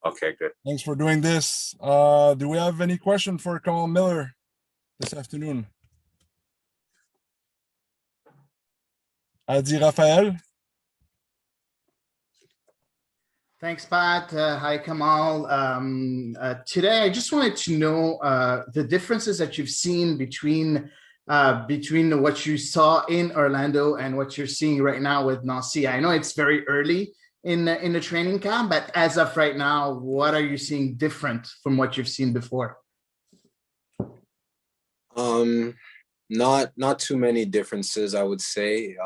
Okay, good. Thanks for doing this. Do we have any question for Kamal Miller this afternoon? Adi Raphael. Thanks, Pat. Hi, Kamal. Today, I just wanted to know the differences that you've seen between what you saw in Orlando and what you're seeing right now with Nancy. I know it's very early in the training camp, but as of right now, what are you seeing different from what you've seen before? Not too many differences, I would say.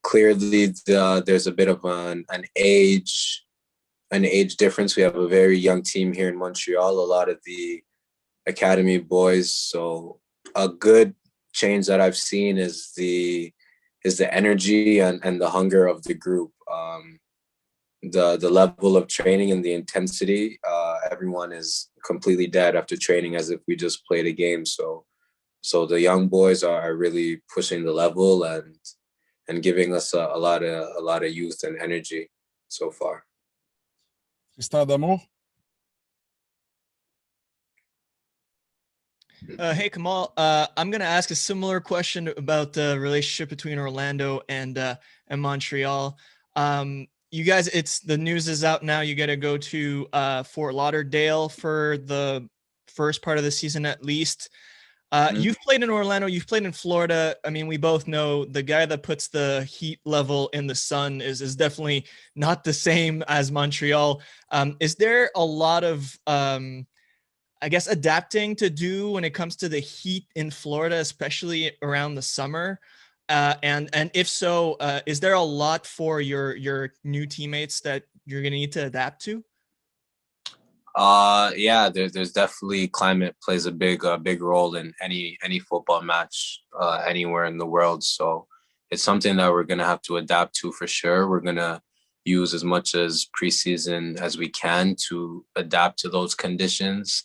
Clearly, there's a bit of an age difference. We have a very young team here in Montreal, a lot of the academy boys. So a good change that I've seen is the energy and the hunger of the group. The level of training and the intensity, everyone is completely dead after training as if we just played a game. So the young boys are really pushing the level and giving us a lot of youth and energy so far. Tristan D'Amour. Hey, Kamal. I'm going to ask a similar question about the relationship between Orlando and Montreal. You guys, the news is out now. You got to go to Fort Lauderdale for the first part of the season at least. You've played in Orlando, you've played in Florida. I mean, we both know the guy that puts the heat level in the sun is definitely not the same as Montreal. Is there a lot of, I guess, adapting to do when it comes to the heat in Florida, especially around the summer? And if so, is there a lot for your new teammates that you're going to need to adapt to? Yeah, there's definitely climate plays a big role in any football match anywhere in the world. So it's something that we're gonna have to adapt to for sure. We're gonna use as much as preseason as we can to adapt to those conditions.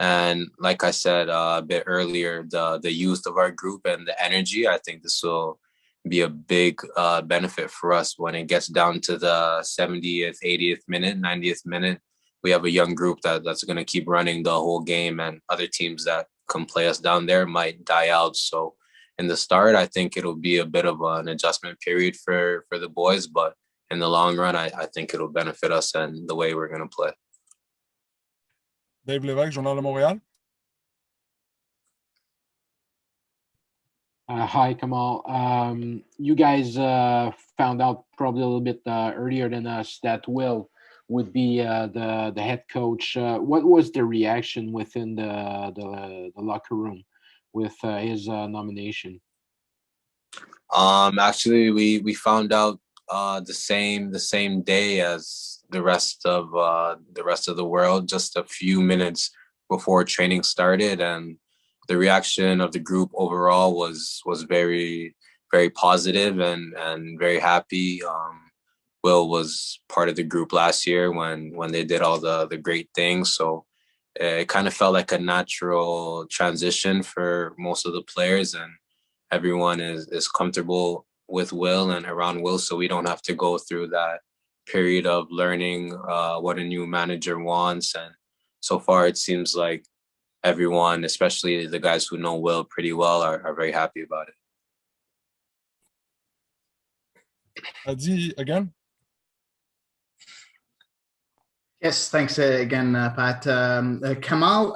And like I said a bit earlier, the youth of our group and the energy, I think this will be a big benefit for us when it gets down to the 70th, 80th minute, 90th minute. We have a young group that's going to keep running the whole game, and other teams that can play us down there might die out. So in the start, I think it'll be a bit of an adjustment period for the boys, but in the long run, I think it'll benefit us and the way we're going to play. Dave Lévesque, Journal de Montréal. Hi, Kamal. You guys found out probably a little bit earlier than us that Will would be the head coach. What was the reaction within the locker room with his nomination? Actually, we found out the same day as the rest of the world, just a few minutes before training started, and the reaction of the group overall was very, very positive and very happy. Will was part of the group last year when they did all the great things. So it kind of felt like a natural transition for most of the players, and everyone is comfortable with Will and around Will. So we don't have to go through that period of learning what a new manager wants. And so far, it seems like everyone, especially the guys who know Will pretty well, are very happy about it. Adi, again. Yes, thanks again, Pat. Kamal,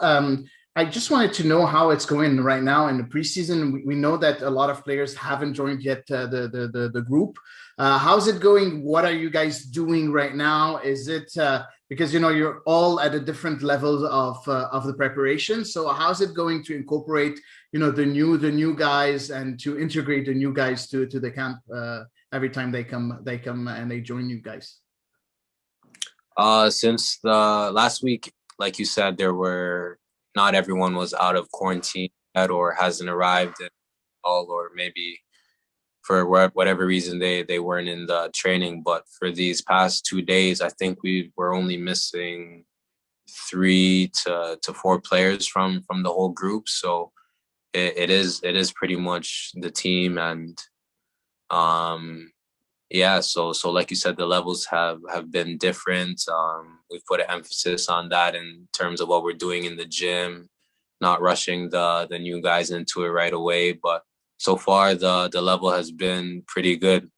I just wanted to know how it's going right now in the preseason. We know that a lot of players haven't joined yet the group. How's it going? What are you guys doing right now? Is it because you're all at a different level of the preparation? So how's it going to incorporate the new guys and to integrate the new guys to the camp every time they come and they join you guys? Since the last week, like you said, not everyone was out of quarantine yet or hasn't arrived at all, or maybe for whatever reason they weren't in the training. But for these past 2 days, I think we were only missing 3 to 4 players from the whole group. So it is pretty much the team, and yeah, so like you said, the levels have been different. We've put an emphasis on that in terms of what we're doing in the gym, not rushing the new guys into it right away. But so far, the level has been pretty good.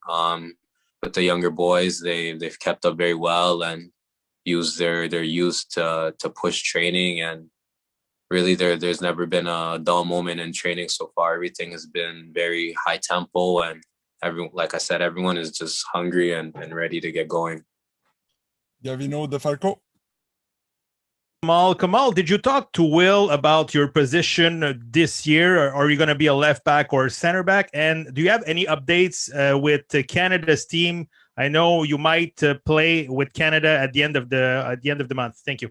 With the younger boys, they've kept up very well and used their youth to push training. And really, there's never been a dull moment in training so far. Everything has been very high tempo, and everyone, like I said, everyone is just hungry and ready to get going. Gavino De Falco. Kamal, did you talk to Will about your position this year? Or are you going to be a left back or center back? And do you have any updates with Canada's team? I know you might play with Canada at the end of the month. Thank you.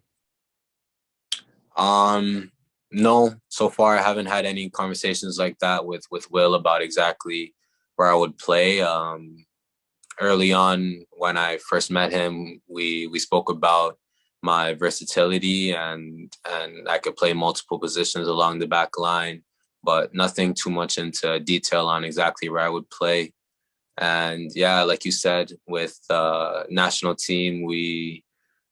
No, so far I haven't had any conversations like that with Will about exactly where I would play. Early on, when I first met him, we spoke about my versatility and I could play multiple positions along the back line, but nothing too much into detail on exactly where I would play. And yeah, like you said, with national team, we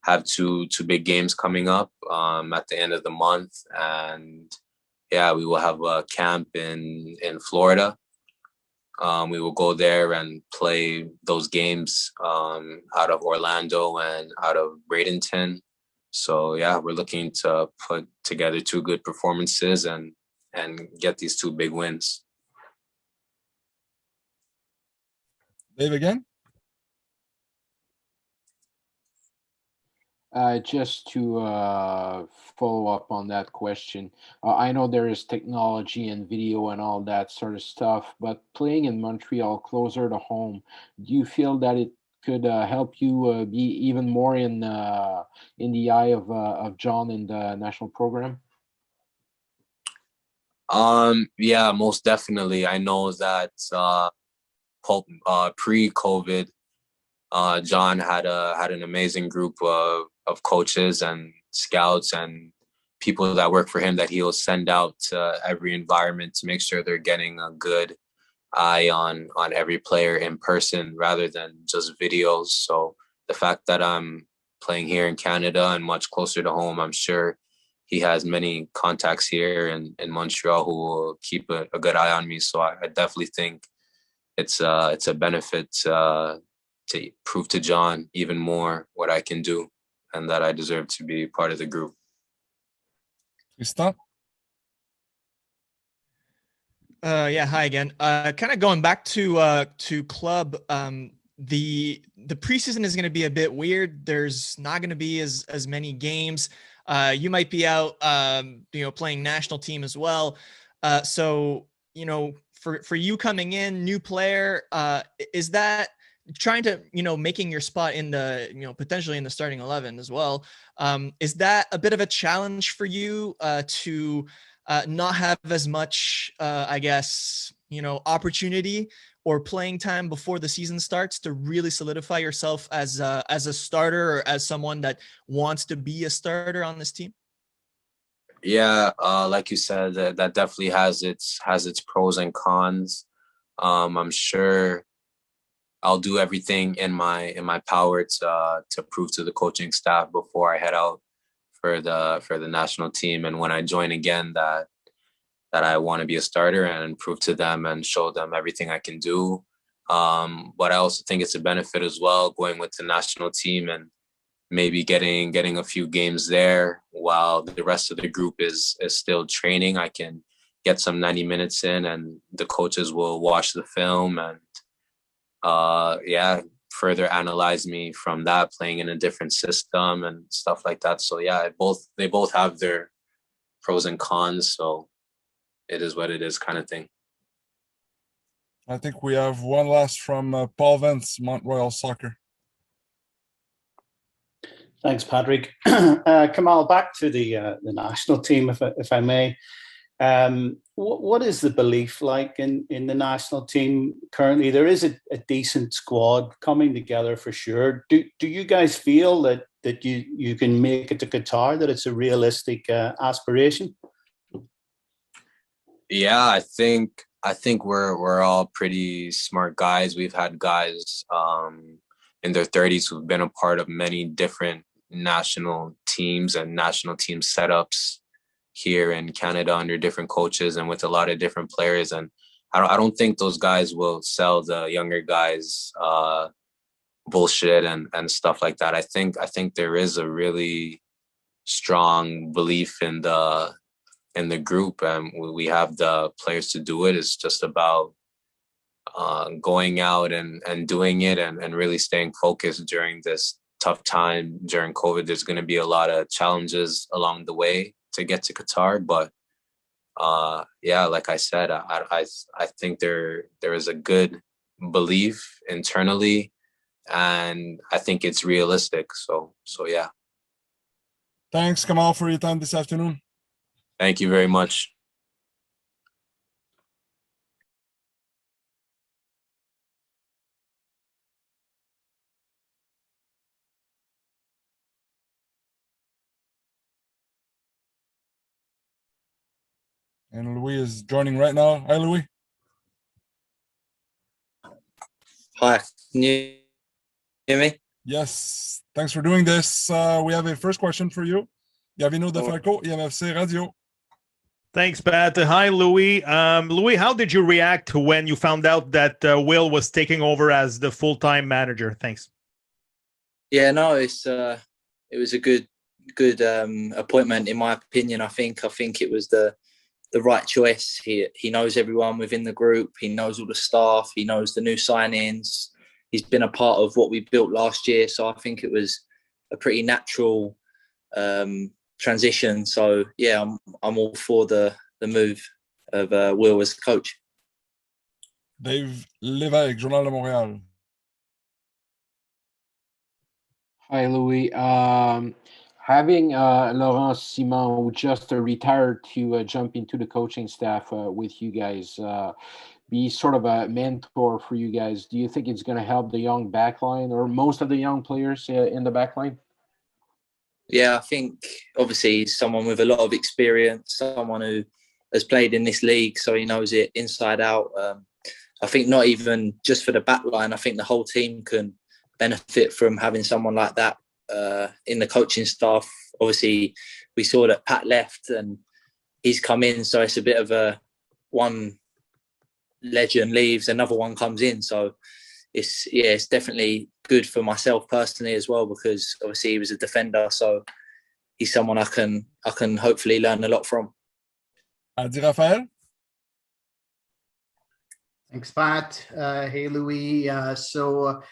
have two big games coming up at the end of the month, and yeah, we will have a camp in Florida. We will go there and play those games out of Orlando and out of Bradenton. So yeah, we're looking to put together two good performances and get these two big wins. Dave again. Just to follow up on that question, I know there is technology and video and all that sort of stuff, but playing in Montreal closer to home, do you feel that it could help you be even more in the eye of John in the national program? Yeah, most definitely. I know that pre-COVID, John had an amazing group of coaches and scouts and people that work for him that he'll send out to every environment to make sure they're getting a good eye on every player in person rather than just videos. So the fact that I'm playing here in Canada and much closer to home, I'm sure he has many contacts here in Montreal who will keep a good eye on me. So I definitely think it's a benefit to prove to John even more what I can do and that I deserve to be part of the group. Tristan. Yeah, hi again. Kind of going back to club. The preseason is going to be a bit weird. There's not going to be as many games. You might be out, playing national team as well. So for you coming in, new player, is that trying to making your spot in the potentially in the starting 11 as well? Is that a bit of a challenge for you to not have as much, I guess, opportunity or playing time before the season starts to really solidify yourself as a starter or as someone that wants to be a starter on this team? Yeah, like you said, that definitely has its pros and cons. I'm sure I'll do everything in my power to prove to the coaching staff before I head out for the national team, and when I join again that I want to be a starter and prove to them and show them everything I can do. But I also think it's a benefit as well going with the national team and maybe getting a few games there while the rest of the group is still training. I can get some 90 minutes in and the coaches will watch the film and further analyze me from that, playing in a different system and stuff like that. So yeah, they both have their pros and cons. So it is what it is, kind of thing. I think we have one last from Paul Vance, Mont Royal Soccer. Thanks, Patrick. Kamal, back to the national team, if I may. What is the belief like in the national team currently? There is a decent squad coming together for sure. Do you guys feel that you can make it to Qatar, that it's a realistic aspiration? Yeah, I think I think we're all pretty smart guys. We've had guys in their 30s who've been a part of many different national teams and national team setups here in Canada under different coaches and with a lot of different players. And I don't think those guys will sell the younger guys bullshit and stuff like that. I think there is a really strong belief in the group, and we have the players to do it. It's just about going out and doing it and really staying focused during this tough time during COVID. There's going to be a lot of challenges along the way to get to Qatar, but yeah, like I said, I think there is a good belief internally, and I think it's realistic. So yeah. Thanks, Kamal, for your time this afternoon. Thank you very much. And Louis is joining right now. Hi, Louis. Hi, can you hear me? Yes, thanks for doing this. We have a first question for you. Gavino DeFalco, EMFC Radio. Thanks, Pat. Hi, Louis. Louis, how did you react when you found out that Will was taking over as the full-time manager? Thanks. Yeah, no, it was a good appointment in my opinion. I think it was the right choice. He knows everyone within the group. He knows all the staff. He knows the new signings. He's been a part of what we built last year. So I think it was a pretty natural transition. So yeah, I'm all for the move of Will as coach. Dave Lévesque, Journal de Montréal. Hi, Louis. Having Laurent Simon, who just retired, to jump into the coaching staff with you guys, be sort of a mentor for you guys, do you think it's going to help the young backline or most of the young players in the backline? Yeah, I think obviously he's someone with a lot of experience, someone who has played in this league, so he knows it inside out. I think not even just for the backline, I think the whole team can benefit from having someone like that in the coaching staff. Obviously, we saw that Pat left and he's come in, so it's a bit of a one legend leaves, another one comes in. So it's definitely good for myself personally as well, because obviously he was a defender, so he's someone I can hopefully learn a lot from. Adi Raphael. Thanks, Pat. Hey, Louis. So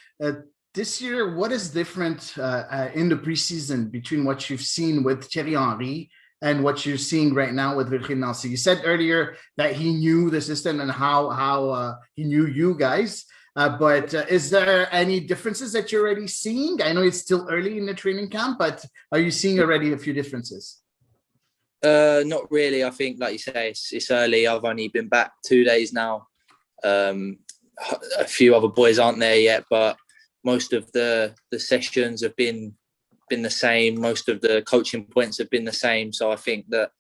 this year, what is different in the preseason between what you've seen with Thierry Henry and what you're seeing right now with Wilfried Nancy? You said earlier that he knew the system and how he knew you guys. But is there any differences that you're already seeing? I know it's still early in the training camp, but are you seeing already a few differences? Not really. I think, like you say, it's early. I've only been back 2 days now. A few other boys aren't there yet, but most of the sessions have been the same. Most of the coaching points have been the same. So I think that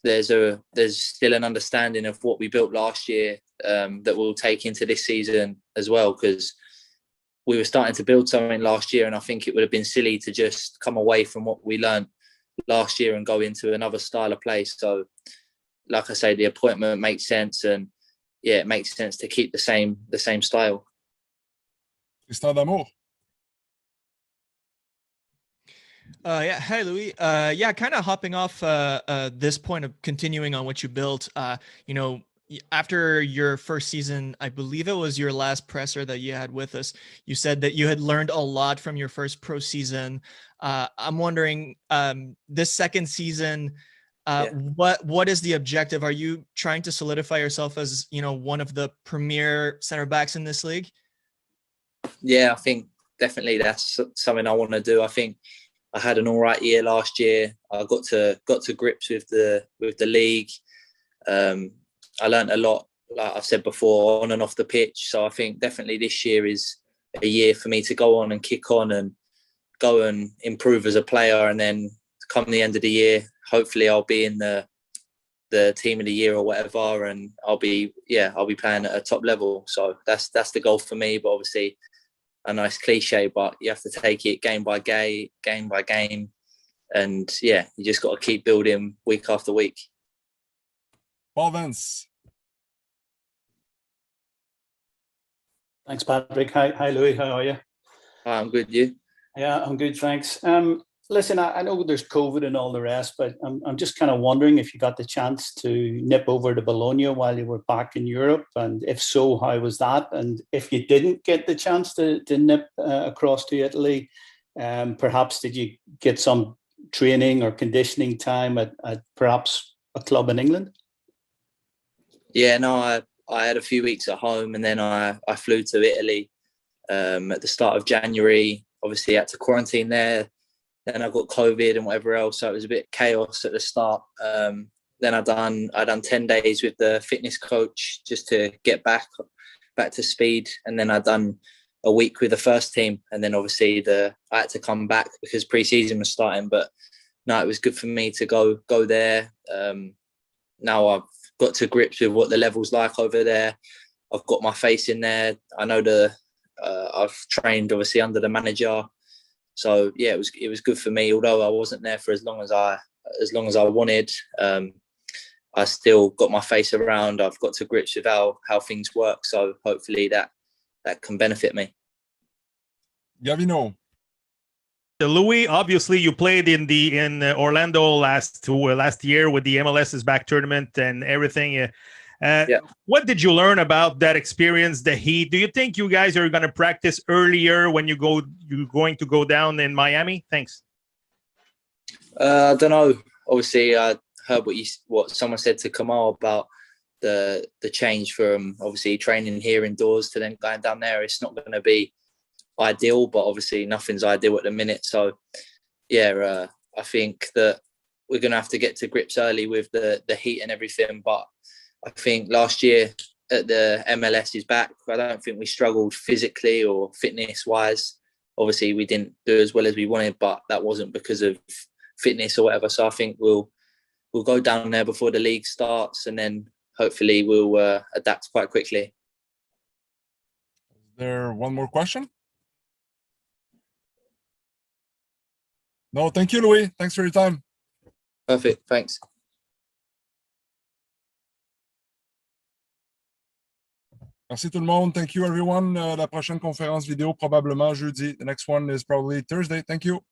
there's still an understanding of what we built last year that we'll take into this season as well, because we were starting to build something last year, and I think it would have been silly to just come away from what we learned last year and go into another style of play. So like I say, the appointment makes sense, and yeah, it makes sense to keep the same style. Tristan D'Amour. Yeah, hi Louis. Yeah, kind of hopping off this point of continuing on what you built. You know, after your first season, I believe it was your last presser that you had with us, you said that you had learned a lot from your first pro season. I'm wondering, this second season, what is the objective? Are you trying to solidify yourself as, you know, one of the premier center backs in this league? Yeah, I think definitely that's something I want to do. I think I had an all right year last year. I got to grips with the league. I learned a lot, like I've said before, on and off the pitch. So I think definitely this year is a year for me to go on and kick on and go and improve as a player. And then come the end of the year, hopefully I'll be in the the team of the year or whatever, and I'll be playing at a top level. So that's the goal for me. But obviously, a nice cliche, but you have to take it game by game, and yeah, you just got to keep building week after week. Paul Vince. Thanks, Patrick. Hi, Louis. How are you? Hi, I'm good. You? Yeah, I'm good, thanks. Listen, I know there's COVID and all the rest, but I'm just kind of wondering if you got the chance to nip over to Bologna while you were back in Europe, and if so, how was that? And if you didn't get the chance to nip across to Italy, perhaps did you get some training or conditioning time at perhaps a club in England? Yeah, no, I had a few weeks at home, and then I flew to Italy at the start of January. Obviously, I had to quarantine there. Then I got COVID and whatever else, so it was a bit chaos at the start. Then I done 10 days with the fitness coach just to get back to speed, and then I done a week with the first team, and then obviously I had to come back because pre-season was starting. But no, it was good for me to go there. Now I've got to grips with what the level's like over there. I've got my face in there. I know I've trained obviously under the manager. So yeah, it was good for me. Although I wasn't there for as long as I wanted, I still got my face around. I've got to grips with how things work. So hopefully that can benefit me. Gavino. Louis, obviously you played in Orlando last year with the MLS is Back tournament and everything. Yeah. What did you learn about that experience, the heat? Do you think you guys are going to practice earlier when you're going to go down in Miami? Thanks. I don't know. Obviously, I heard what someone said to Kamal about the change from obviously training here indoors to then going down there. It's not going to be ideal, but obviously nothing's ideal at the minute. So yeah, I think that we're going to have to get to grips early with the heat and everything. But I think last year at the MLS is Back, I don't think we struggled physically or fitness wise. Obviously we didn't do as well as we wanted, but that wasn't because of fitness or whatever. So I think we'll go down there before the league starts, and then hopefully we'll adapt quite quickly. Is there one more question? No, thank you, Louis. Thanks for your time. Perfect. Thanks. Merci tout le monde. Thank you, everyone. La prochaine conférence vidéo, probablement jeudi. The next one is probably Thursday. Thank you.